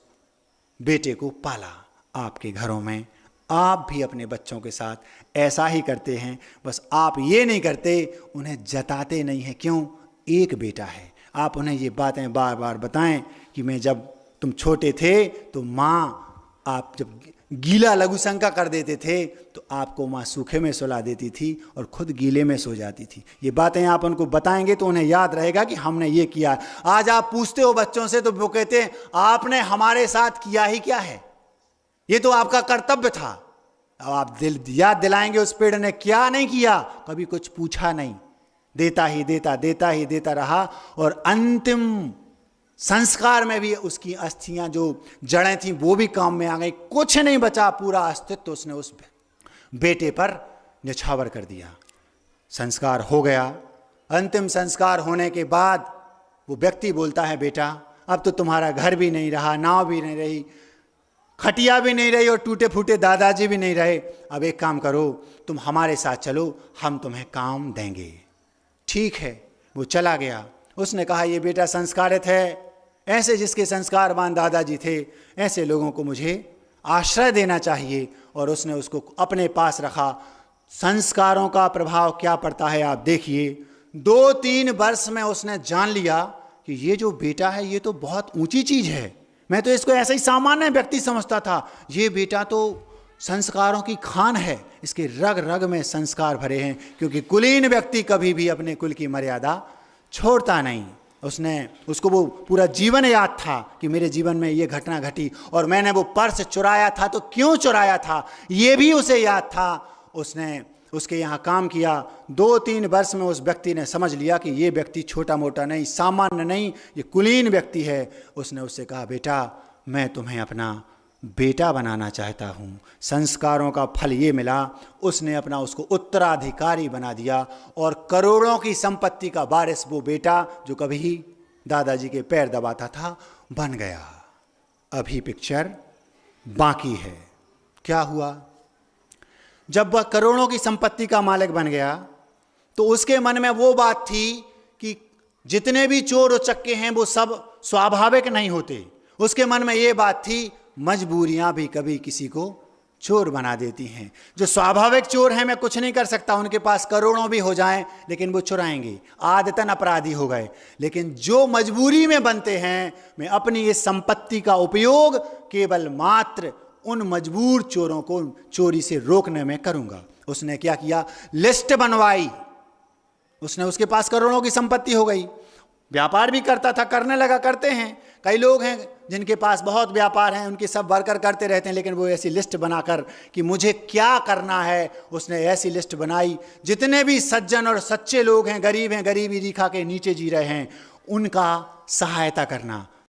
बेटे को पाला। आपके घरों में आप भी अपने बच्चों के साथ ऐसा ही करते हैं, बस आप ये नहीं करते, उन्हें जताते नहीं हैं। क्यों? एक बेटा है। आप उन्हें ये बातें बार बार बताएं कि मैं जब तुम छोटे थे तो माँ, आप जब गीला लघु शंका कर देते थे तो आपको माँ सूखे में सुला देती थी और खुद गीले में सो जाती थी। ये बातें आप उनको बताएंगे तो उन्हें याद रहेगा कि हमने ये किया। आज आप पूछते हो बच्चों से तो वो कहते हैं आपने हमारे साथ किया ही क्या है, ये तो आपका कर्तव्य था। अब आप याद दिलाएंगे उस पेड़ ने क्या नहीं किया, कभी कुछ पूछा नहीं, देता ही देता रहा और अंतिम संस्कार में भी उसकी अस्थियां जो जड़ें थीं वो भी काम में आ गई। कुछ नहीं बचा, पूरा अस्तित्व उसने उस बेटे पर निछावर कर दिया। संस्कार हो गया। अंतिम संस्कार होने के बाद वो व्यक्ति बोलता है बेटा अब तो तुम्हारा घर भी नहीं रहा, नाव भी नहीं रही, खटिया भी नहीं रही और टूटे फूटे दादाजी भी नहीं रहे। अब एक काम करो, तुम हमारे साथ चलो, हम तुम्हें काम देंगे। ठीक है, वो चला गया। उसने कहा ये बेटा संस्कारित है, ऐसे जिसके संस्कारवान दादाजी थे ऐसे लोगों को मुझे आश्रय देना चाहिए, और उसने उसको अपने पास रखा। संस्कारों का प्रभाव क्या पड़ता है आप देखिए। 2-3 वर्ष में उसने जान लिया कि ये जो बेटा है ये तो बहुत ऊंची चीज है। मैं तो इसको ऐसा ही सामान्य व्यक्ति समझता था, ये बेटा तो संस्कारों की खान है, इसके रग रग में संस्कार भरे हैं, क्योंकि कुलीन व्यक्ति कभी भी अपने कुल की मर्यादा छोड़ता नहीं। उसको वो पूरा जीवन याद था कि मेरे जीवन में ये घटना घटी और मैंने वो पर्स चुराया था तो क्यों चुराया था, ये भी उसे याद था। उसने उसके यहाँ काम किया। 2-3 वर्ष में उस व्यक्ति ने समझ लिया कि ये व्यक्ति छोटा मोटा नहीं, सामान्य नहीं, ये कुलीन व्यक्ति है। उसने उससे कहा बेटा मैं तुम्हें अपना बेटा बनाना चाहता हूँ। संस्कारों का फल ये मिला, उसने अपना उसको उत्तराधिकारी बना दिया और करोड़ों की संपत्ति का वारिस वो बेटा जो कभी दादाजी के पैर दबाता था बन गया। अभी पिक्चर बाकी है। क्या हुआ? जब वह करोड़ों की संपत्ति का मालिक बन गया तो उसके मन में वो बात थी कि जितने भी चोर उचक्के हैं वो सब स्वाभाविक नहीं होते। उसके मन में ये बात थी, मजबूरियां भी कभी किसी को चोर बना देती हैं। जो स्वाभाविक चोर हैं मैं कुछ नहीं कर सकता, उनके पास करोड़ों भी हो जाएं लेकिन वो चुराएंगे, आदतन अपराधी हो गए। लेकिन जो मजबूरी में बनते हैं, मैं अपनी इस संपत्ति का उपयोग केवल मात्र उन मजबूर चोरों को चोरी से रोकने में करूंगा। उसने क्या किया, लिस्ट बनवाई। उसके पास करोड़ों की संपत्ति हो गई, व्यापार भी करता था, करने लगा, करते हैं। कई लोग हैं जिनके पास बहुत व्यापार हैं, उनके सब वर्कर करते रहते हैं, लेकिन वो ऐसी लिस्ट बनाकर कि मुझे क्या करना है, उसने ऐसी लिस्ट बनाई। जितने भी सज्जन और सच्चे लोग हैं, गरीब हैं, गरीबी रेखा के नीचे जी रहे हैं, उनका सहायता करना,